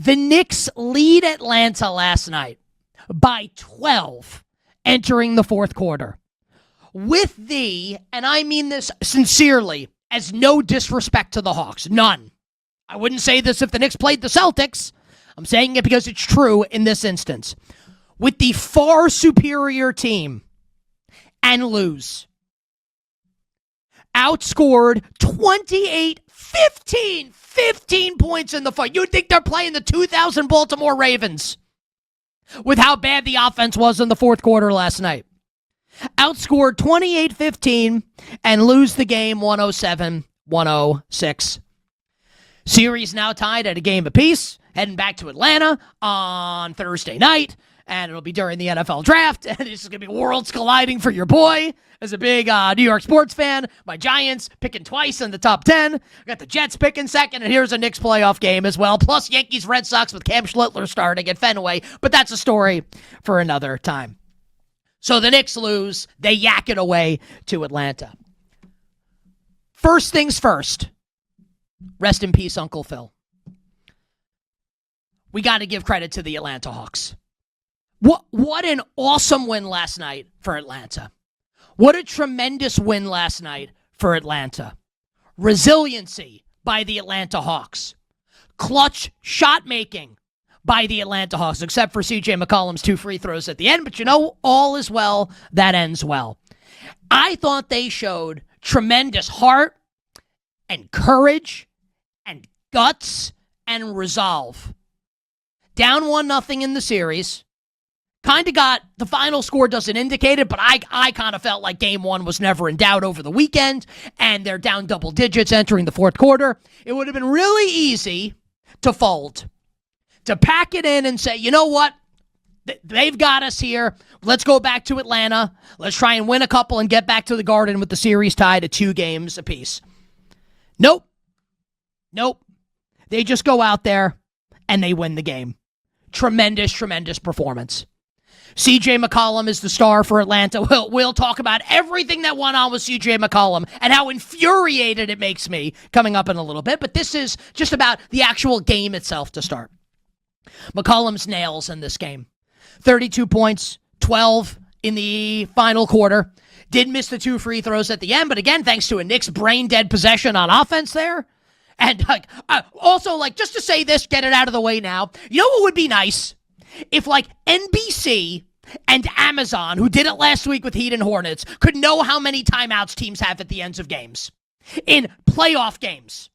The Knicks lead Atlanta last night by 12 entering the fourth quarter. With and I mean this sincerely, as no disrespect to the Hawks, none. I wouldn't say this if the Knicks played the Celtics. I'm saying it because it's true in this instance. With the far superior team and lose. Outscored 28-15. 15 points in the fight. You'd think they're playing the 2000 Baltimore Ravens with how bad the offense was in the fourth quarter last night. Outscored 28-15 and lose the game 107-106. Series now tied at a game apiece, heading back to Atlanta on Thursday night, and it'll be during the NFL draft, and it's going to be worlds colliding for your boy. As a big New York sports fan, my Giants picking twice in the top 10. I got the Jets picking second, and here's a Knicks playoff game as well, plus Yankees Red Sox with Cam Schlittler starting at Fenway, but that's a story for another time. So the Knicks lose. They yak it away to Atlanta. First things first. Rest in peace, Uncle Phil. We got to give credit to the Atlanta Hawks. What an awesome win last night for Atlanta. What a tremendous win last night for Atlanta. Resiliency by the Atlanta Hawks. Clutch shot making by the Atlanta Hawks, except for CJ McCollum's 2 free throws at the end. But all is well that ends well. I thought they showed tremendous heart and courage and guts and resolve. Down 1-0 in the series. Kind of got, the final score doesn't indicate it, but I kind of felt like game one was never in doubt over the weekend, and they're down double digits entering the fourth quarter. It would have been really easy to fold, to pack it in and say, you know what? They've got us here. Let's go back to Atlanta. Let's try and win a couple and get back to the Garden with the series tied at 2 games apiece. Nope. They just go out there and they win the game. Tremendous performance. CJ McCollum is the star for Atlanta. We'll talk about everything that went on with CJ McCollum and how infuriated it makes me coming up in a little bit. But this is just about the actual game itself to start. McCollum's nails in this game. 32 points, 12 in the final quarter. Did miss the 2 free throws at the end, but again, thanks to a Knicks brain-dead possession on offense there. And also, just to say this, get it out of the way now. You know what would be nice? If NBC and Amazon, who did it last week with Heat and Hornets, could know how many timeouts teams have at the ends of games in playoff games.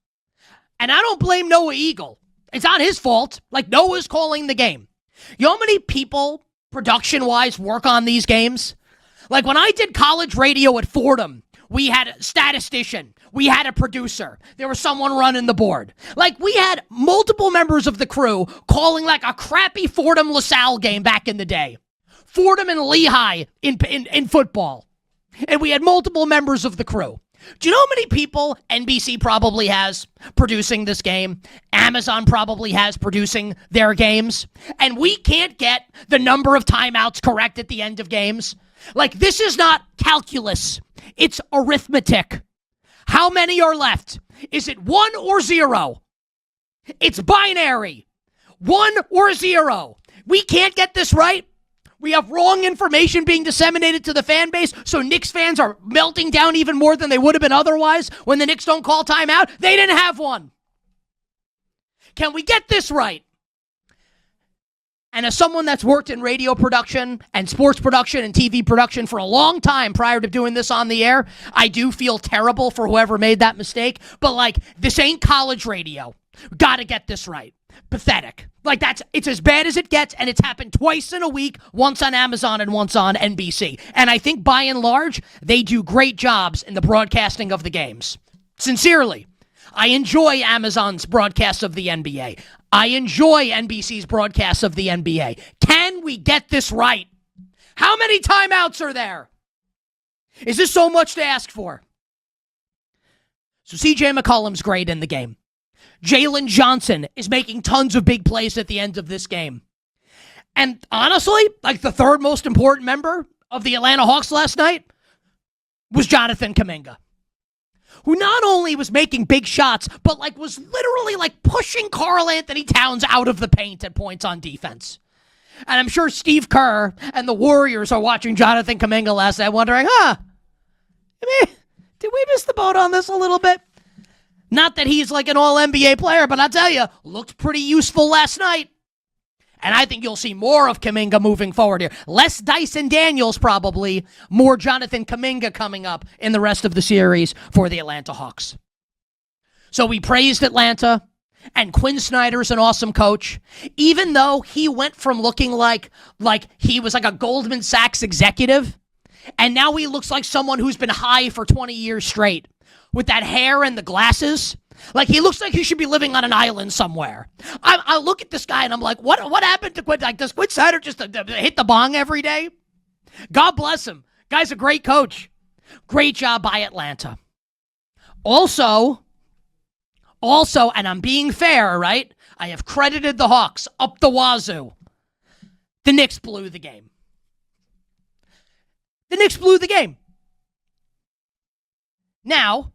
And I don't blame Noah Eagle. It's not his fault. Noah's calling the game. You know how many people, production-wise, work on these games? When I did college radio at Fordham, we had a statistician. We had a producer. There was someone running the board. We had multiple members of the crew calling a crappy Fordham LaSalle game back in the day. Fordham and Lehigh in football. And we had multiple members of the crew. Do you know how many people NBC probably has producing this game? Amazon probably has producing their games. And we can't get the number of timeouts correct at the end of games. This is not calculus. It's arithmetic. How many are left? Is it 1 or 0? It's binary. 1 or 0. We can't get this right. We have wrong information being disseminated to the fan base, so Knicks fans are melting down even more than they would have been otherwise when the Knicks don't call timeout. They didn't have one. Can we get this right? And as someone that's worked in radio production and sports production and TV production for a long time prior to doing this on the air, I do feel terrible for whoever made that mistake. But this ain't college radio. Got to get this right. Pathetic. It's as bad as it gets, and it's happened twice in a week, once on Amazon and once on NBC. And I think by and large, they do great jobs in the broadcasting of the games. Sincerely. I enjoy Amazon's broadcasts of the NBA. I enjoy NBC's broadcasts of the NBA. Can we get this right? How many timeouts are there? Is this so much to ask for? So CJ McCollum's great in the game. Jalen Johnson is making tons of big plays at the end of this game. And honestly, the third most important member of the Atlanta Hawks last night was Jonathan Kuminga. who not only was making big shots, but was literally pushing Karl Anthony Towns out of the paint at points on defense. And I'm sure Steve Kerr and the Warriors are watching Jonathan Kuminga last night wondering, did we miss the boat on this a little bit? Not that he's an all-NBA player, but I'll tell you, looked pretty useful last night. And I think you'll see more of Kuminga moving forward here. Less Dyson Daniels probably, more Jonathan Kuminga coming up in the rest of the series for the Atlanta Hawks. So we praised Atlanta, and Quinn Snyder's an awesome coach. Even though he went from looking like he was a Goldman Sachs executive, and now he looks like someone who's been high for 20 years straight with that hair and the glasses. He looks like he should be living on an island somewhere. I look at this guy and I'm like, what happened to Quinn? Does Quinn Snyder just hit the bong every day? God bless him. Guy's a great coach. Great job by Atlanta. Also, and I'm being fair, right? I have credited the Hawks up the wazoo. The Knicks blew the game. The Knicks blew the game. Now,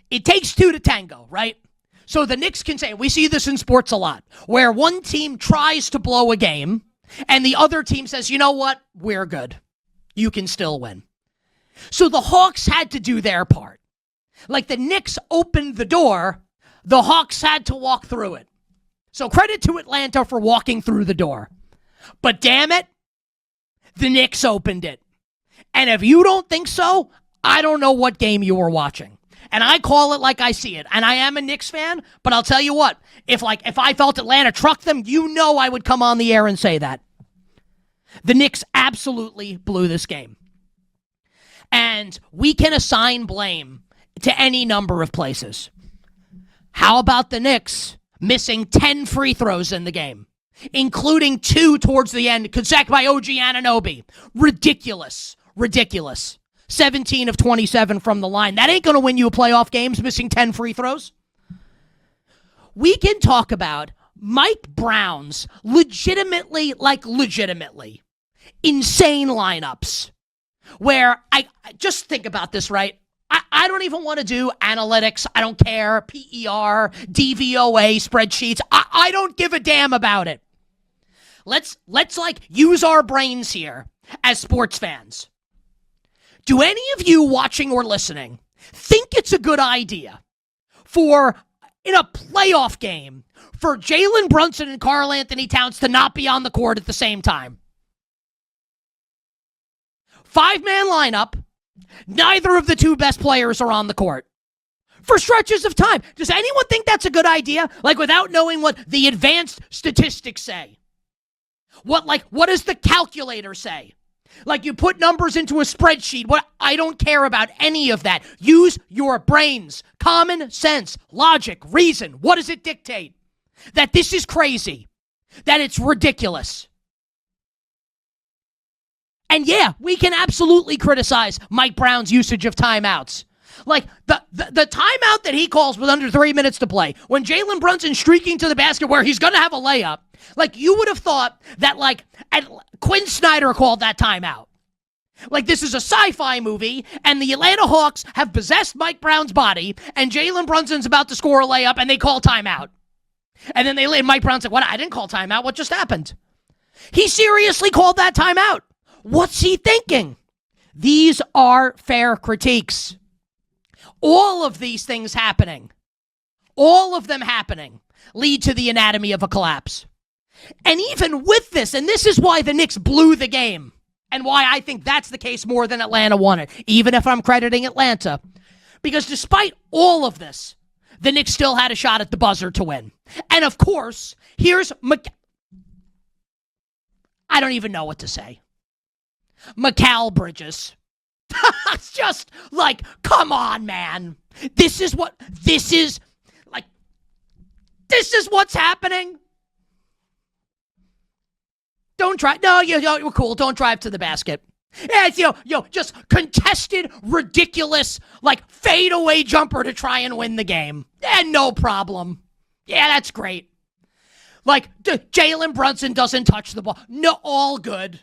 it takes two to tango, right? So the Knicks can say, we see this in sports a lot, where one team tries to blow a game, and the other team says, you know what? We're good. You can still win. So the Hawks had to do their part. The Knicks opened the door, the Hawks had to walk through it. So credit to Atlanta for walking through the door. But damn it, the Knicks opened it. And if you don't think so, I don't know what game you were watching. And I call it like I see it. And I am a Knicks fan, but I'll tell you what, if I felt Atlanta trucked them, I would come on the air and say that. The Knicks absolutely blew this game. And we can assign blame to any number of places. How about the Knicks missing 10 free throws in the game, including 2 towards the end, consecutive by OG Anunoby? Ridiculous. 17 of 27 from the line. That ain't going to win you a playoff games, missing 10 free throws. We can talk about Mike Brown's legitimately insane lineups where I just think about this, right? I don't even want to do analytics. I don't care. PER, DVOA, spreadsheets. I don't give a damn about it. Let's use our brains here as sports fans. Do any of you watching or listening think it's a good idea for, in a playoff game, for Jalen Brunson and Karl Anthony Towns to not be on the court at the same time? 5-man lineup. Neither of the two best players are on the court for stretches of time. Does anyone think that's a good idea? Without knowing what the advanced statistics say. What does the calculator say? You put numbers into a spreadsheet. I don't care about any of that. Use your brains. Common sense, logic, reason. What does it dictate? That this is crazy. That it's ridiculous. And yeah, we can absolutely criticize Mike Brown's usage of timeouts. The timeout that he calls with under 3 minutes to play, when Jalen Brunson streaking to the basket where he's going to have a layup, you would have thought that Quinn Snyder called that timeout. This is a sci-fi movie, and the Atlanta Hawks have possessed Mike Brown's body, and Jalen Brunson's about to score a layup, and they call timeout. And then Mike Brown's like, what? I didn't call timeout. What just happened? He seriously called that timeout. What's he thinking? These are fair critiques. All of these things happening, all of them happening, lead to the anatomy of a collapse. And even with this, and this is why the Knicks blew the game, and why I think that's the case more than Atlanta won it, even if I'm crediting Atlanta. Because despite all of this, the Knicks still had a shot at the buzzer to win. And of course, here's I don't even know what to say. Mikal Bridges. It's just come on, man. This is what's happening. Don't try. No, you're cool. Don't drive to the basket. Yeah, it's, just contested, ridiculous, fadeaway jumper to try and win the game. And no problem. Yeah, that's great. Jalen Brunson doesn't touch the ball. No, all good.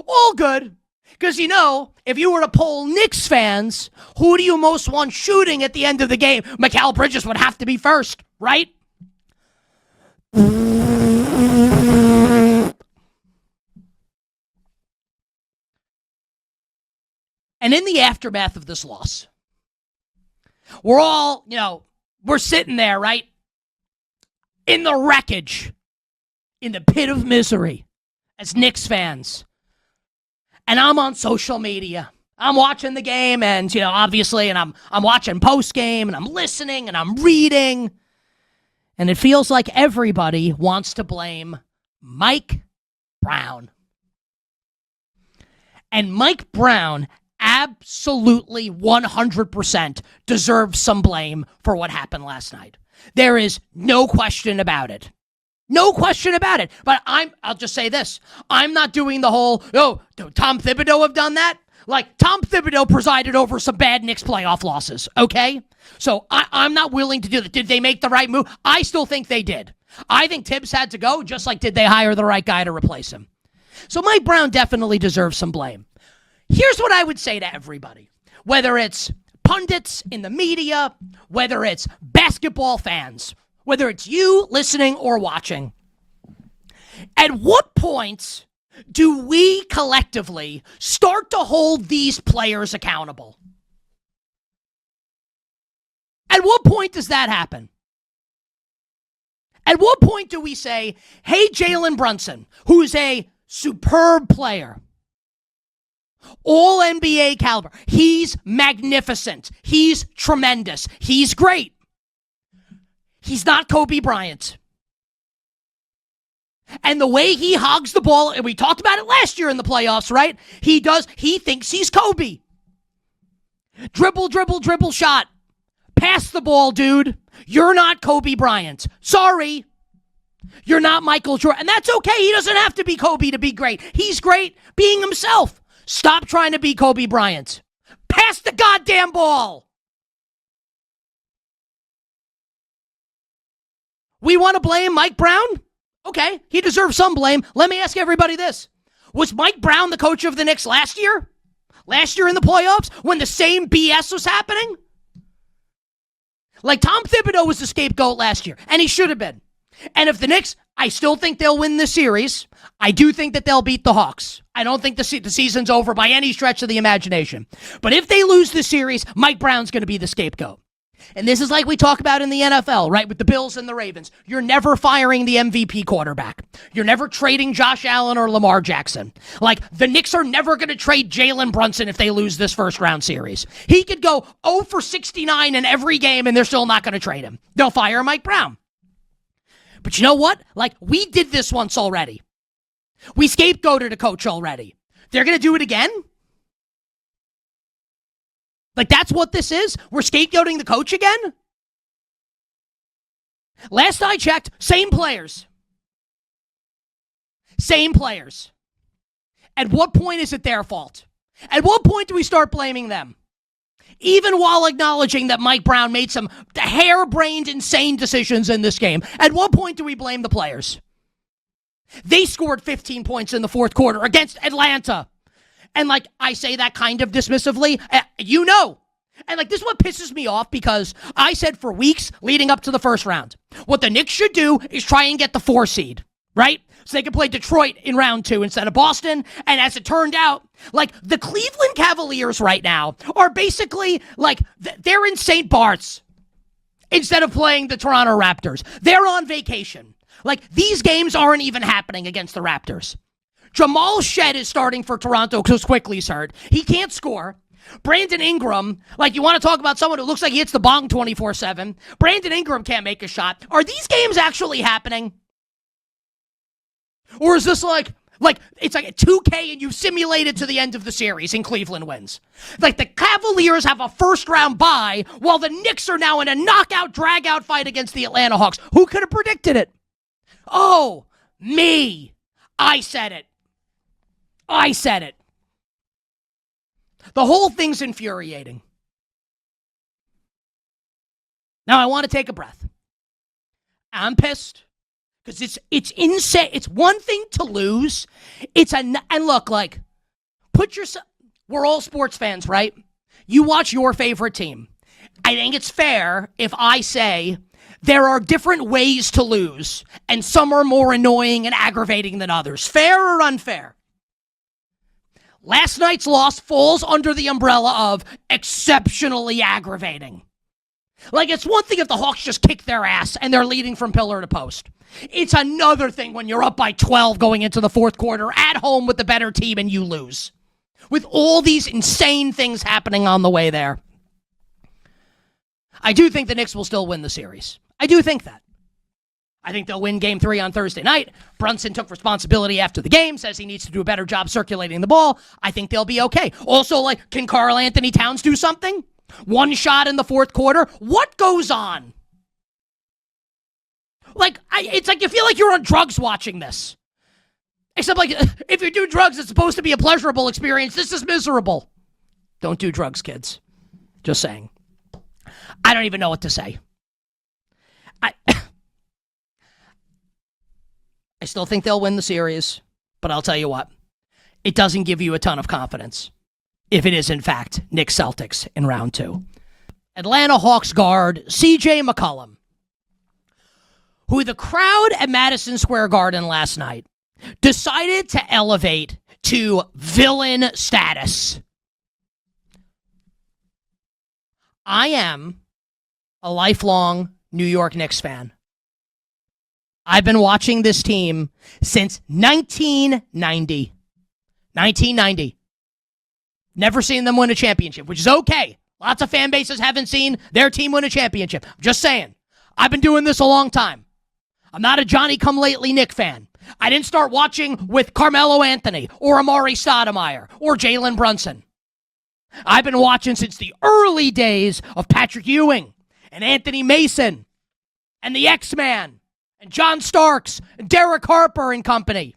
All good. Because, if you were to poll Knicks fans, who do you most want shooting at the end of the game? Mikal Bridges would have to be first, right? And in the aftermath of this loss, we're all, we're sitting there, right? In the wreckage, in the pit of misery as Knicks fans. And I'm on social media. I'm watching the game and, obviously, and I'm watching post-game and I'm listening and I'm reading. And it feels like everybody wants to blame Mike Brown. And Mike Brown absolutely 100% deserves some blame for what happened last night. There is no question about it. No question about it. But I'll just say this. I'm not doing the whole, Tom Thibodeau have done that? Like, Tom Thibodeau presided over some bad Knicks playoff losses, okay? So I'm not willing to do that. Did they make the right move? I still think they did. I think Tibbs had to go, just like did they hire the right guy to replace him. So Mike Brown definitely deserves some blame. Here's what I would say to everybody, whether it's pundits in the media, whether it's basketball fans, whether it's you listening or watching. At what point do we collectively start to hold these players accountable? At what point does that happen? At what point do we say, hey, Jalen Brunson, who's a superb player, all NBA caliber, he's magnificent, he's tremendous, he's great. He's not Kobe Bryant. And the way he hogs the ball, and we talked about it last year in the playoffs, right? He thinks he's Kobe. Dribble, dribble, dribble, shot. Pass the ball, dude. You're not Kobe Bryant. Sorry. You're not Michael Jordan. And that's okay. He doesn't have to be Kobe to be great. He's great being himself. Stop trying to be Kobe Bryant. Pass the goddamn ball. We want to blame Mike Brown? Okay, he deserves some blame. Let me ask everybody this. Was Mike Brown the coach of the Knicks last year? Last year in the playoffs when the same BS was happening? Like, Tom Thibodeau was the scapegoat last year, and he should have been. And if the Knicks, I still think they'll win this series. I do think that they'll beat the Hawks. I don't think the season's over by any stretch of the imagination. But if they lose the series, Mike Brown's going to be the scapegoat. And this is like we talk about in the NFL, right, with the Bills and the Ravens. You're never firing the MVP quarterback. You're never trading Josh Allen or Lamar Jackson. Like, the Knicks are never going to trade Jalen Brunson if they lose this first-round series. He could go 0 for 69 in every game, and they're still not going to trade him. They'll fire Mike Brown. But you know what? Like, we did this once already. We scapegoated a coach already. They're going to do it again? Like, that's what this is? We're scapegoating the coach again? Last I checked, same players. Same players. At what point is it their fault? At what point do we start blaming them? Even while acknowledging that Mike Brown made some harebrained, insane decisions in this game. At what point do we blame the players? They scored 15 points in the fourth quarter against Atlanta. And, like, I say that kind of dismissively, And, like, this is what pisses me off, because I said for weeks leading up to the first round, what the Knicks should do is try and get the 4 seed, right? So they can play Detroit in round 2 instead of Boston. And as it turned out, like, the Cleveland Cavaliers right now are basically, like, they're in St. Bart's instead of playing the Toronto Raptors. They're on vacation. Like, these games aren't even happening against the Raptors. Jamal Shed is starting for Toronto because Quickly's hurt. He can't score. Brandon Ingram, like, you want to talk about someone who looks like he hits the bong 24/7. Brandon Ingram can't make a shot. Are these games actually happening? Or is this like it's like a 2K and you simulate it to the end of the series and Cleveland wins? Like, the Cavaliers have a first-round bye while the Knicks are now in a knockout, drag-out fight against the Atlanta Hawks. Who could have predicted it? Oh, me. I said it. I said it. The whole thing's infuriating. Now I want to take a breath. I'm pissed because it's insane. It's one thing to lose. And look, like, we're all sports fans, right? You watch your favorite team. I think it's fair if I say there are different ways to lose, and some are more annoying and aggravating than others. Fair or unfair? Last night's loss falls under the umbrella of exceptionally aggravating. Like, it's one thing if the Hawks just kick their ass and they're leading from pillar to post. It's another thing when you're up by 12 going into the fourth quarter at home with the better team and you lose. With all these insane things happening on the way there. I do think the Knicks will still win the series. I do think that. I think they'll win Game 3 on Thursday night. Brunson took responsibility after the game, says he needs to do a better job circulating the ball. I think they'll be okay. Also, like, can Karl Anthony Towns do something? One shot in the fourth quarter. What goes on? Like, it's like you feel like you're on drugs watching this. Except, like, if you do drugs, it's supposed to be a pleasurable experience. This is miserable. Don't do drugs, kids. Just saying. I don't even know what to say. I still think they'll win the series, but I'll tell you what. It doesn't give you a ton of confidence if it is, in fact, Knicks Celtics in round 2. Atlanta Hawks guard CJ McCollum, who the crowd at Madison Square Garden last night decided to elevate to villain status. I am a lifelong New York Knicks fan. I've been watching this team since 1990. 1990. Never seen them win a championship, which is okay. Lots of fan bases haven't seen their team win a championship. I'm just saying. I've been doing this a long time. I'm not a Johnny-come-lately Knick fan. I didn't start watching with Carmelo Anthony or Amari Stoudemire or Jalen Brunson. I've been watching since the early days of Patrick Ewing and Anthony Mason and the X-Man and John Starks and Derek Harper and company.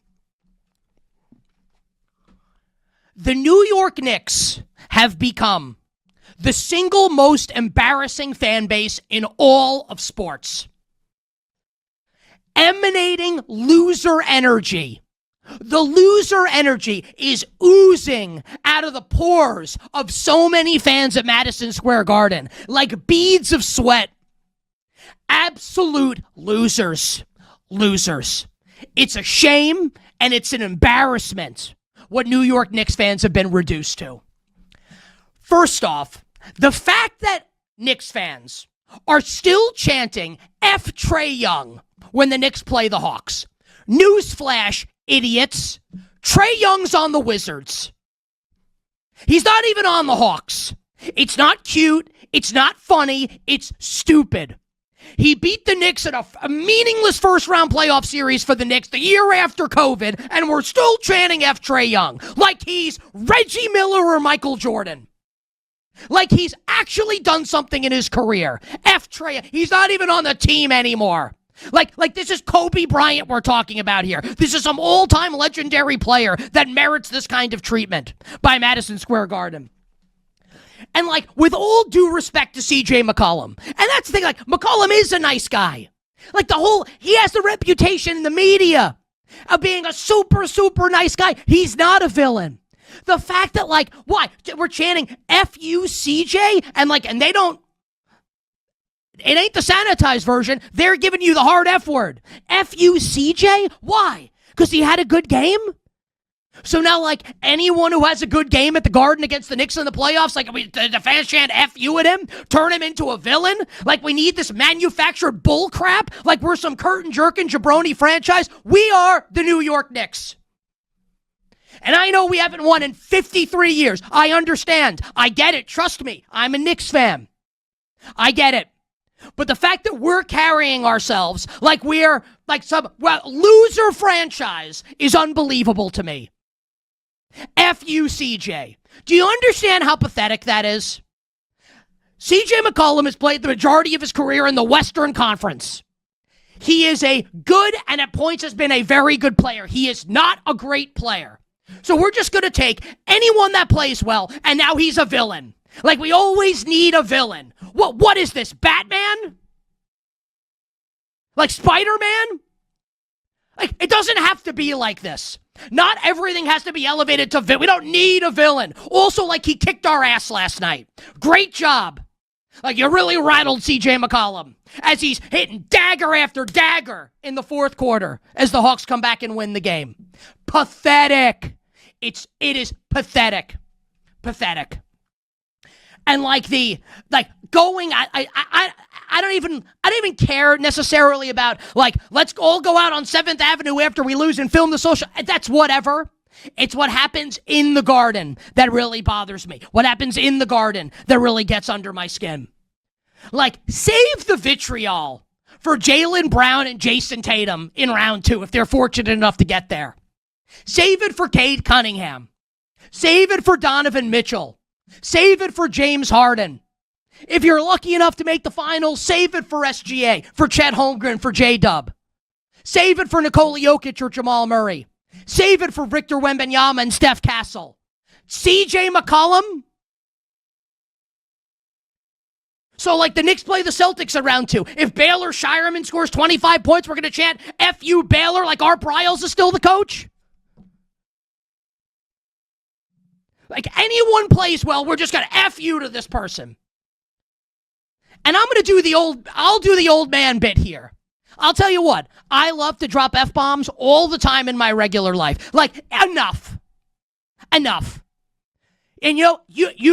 The New York Knicks have become the single most embarrassing fan base in all of sports. Emanating loser energy. The loser energy is oozing out of the pores of so many fans at Madison Square Garden, like beads of sweat. Absolute losers. Losers. It's a shame and it's an embarrassment what New York Knicks fans have been reduced to. First off, the fact that Knicks fans are still chanting F Trae Young when the Knicks play the Hawks. Newsflash, idiots. Trae Young's on the Wizards. He's not even on the Hawks. It's not cute. It's not funny. It's stupid. He beat the Knicks in a meaningless first-round playoff series for the Knicks the year after COVID, and we're still chanting F Trae Young like he's Reggie Miller or Michael Jordan. Like he's actually done something in his career. F Trae, he's not even on the team anymore. Like this is Kobe Bryant we're talking about here. This is some all-time legendary player that merits this kind of treatment by Madison Square Garden. And like, with all due respect to CJ McCollum, and that's the thing, like, McCollum is a nice guy. Like he has the reputation in the media of being a super, super nice guy. He's not a villain. The fact that, like, why? We're chanting F-U CJ, and they don't, it ain't the sanitized version. They're giving you the hard F word. F-U CJ? Why? Because he had a good game? So now, like, anyone who has a good game at the Garden against the Knicks in the playoffs, like, the fans chant F you at him, turn him into a villain? Like, we need this manufactured bull crap? Like, we're some curtain-jerking jabroni franchise? We are the New York Knicks. And I know we haven't won in 53 years. I understand. I get it. Trust me. I'm a Knicks fan. I get it. But the fact that we're carrying ourselves like we're like some loser franchise is unbelievable to me. F-U CJ. Do you understand how pathetic that is? CJ McCollum has played the majority of his career in the Western Conference. He is a good and at points has been a very good player. He is not a great player. So we're just going to take anyone that plays well and now he's a villain. Like we always need a villain. What is this, Batman? Like Spider-Man? Like, it doesn't have to be like this. Not everything has to be elevated to villain. We don't need a villain. Also, like, he kicked our ass last night. Great job. Like, you really rattled CJ McCollum as he's hitting dagger after dagger in the fourth quarter as the Hawks come back and win the game. Pathetic. It is pathetic. Pathetic. And I don't even care necessarily about, like, let's all go out on 7th Avenue after we lose and film the social. That's whatever. It's what happens in the Garden that really bothers me. What happens in the Garden that really gets under my skin. Like, save the vitriol for Jalen Brown and Jason Tatum in round 2 if they're fortunate enough to get there. Save it for Cade Cunningham. Save it for Donovan Mitchell. Save it for James Harden. If you're lucky enough to make the finals, save it for SGA, for Chet Holmgren, for J-Dub. Save it for Nikola Jokic or Jamal Murray. Save it for Victor Wembanyama and Steph Castle. CJ McCollum? So, like, the Knicks play the Celtics in round 2. If Baylor Shireman scores 25 points, we're going to chant, F you, Baylor, like Art Briles is still the coach? Like, anyone plays well, we're just going to F you to this person. And I'm going to I'll do the old man bit here. I'll tell you what, I love to drop F-bombs all the time in my regular life. Like, enough. Enough. And you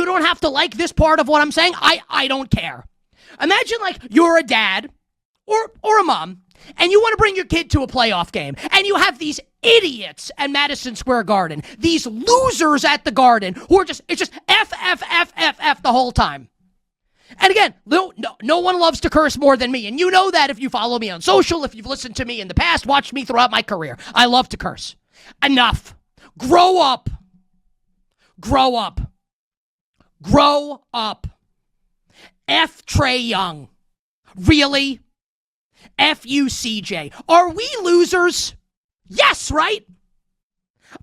don't have to like this part of what I'm saying. I don't care. Imagine, like, you're a dad or a mom, and you want to bring your kid to a playoff game, and you have these idiots at Madison Square Garden, these losers at the Garden who are it's just F, F, F, F, F the whole time. And again, no one loves to curse more than me. And you know that if you follow me on social, if you've listened to me in the past, watched me throughout my career. I love to curse. Enough. Grow up. Grow up. Grow up. F Trae Young. Really? F you, CJ. Are we losers? Yes, right?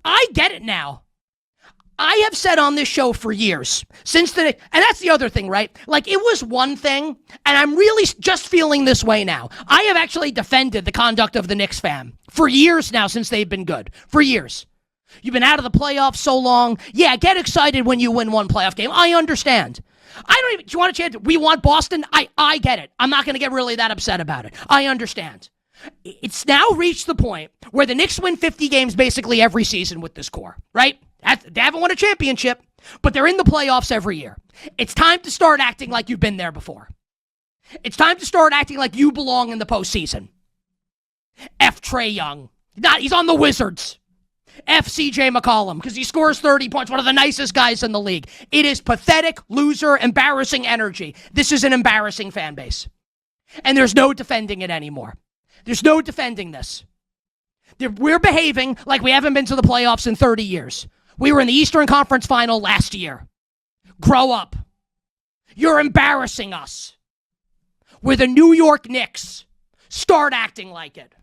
I get it now. I have said on this show for years, and that's the other thing, right? Like, it was one thing, and I'm really just feeling this way now. I have actually defended the conduct of the Knicks fan for years now since they've been good. For years. You've been out of the playoffs so long. Yeah, get excited when you win one playoff game. I understand. Do you want a chance? We want Boston? I get it. I'm not going to get really that upset about it. I understand. It's now reached the point where the Knicks win 50 games basically every season with this core, right? They haven't won a championship, but they're in the playoffs every year. It's time to start acting like you've been there before. It's time to start acting like you belong in the postseason. F Trae Young. He's on the Wizards. F CJ McCollum, because he scores 30 points, one of the nicest guys in the league. It is pathetic, loser, embarrassing energy. This is an embarrassing fan base. And there's no defending it anymore. There's no defending this. We're behaving like we haven't been to the playoffs in 30 years. We were in the Eastern Conference Final last year. Grow up. You're embarrassing us. We're the New York Knicks. Start acting like it.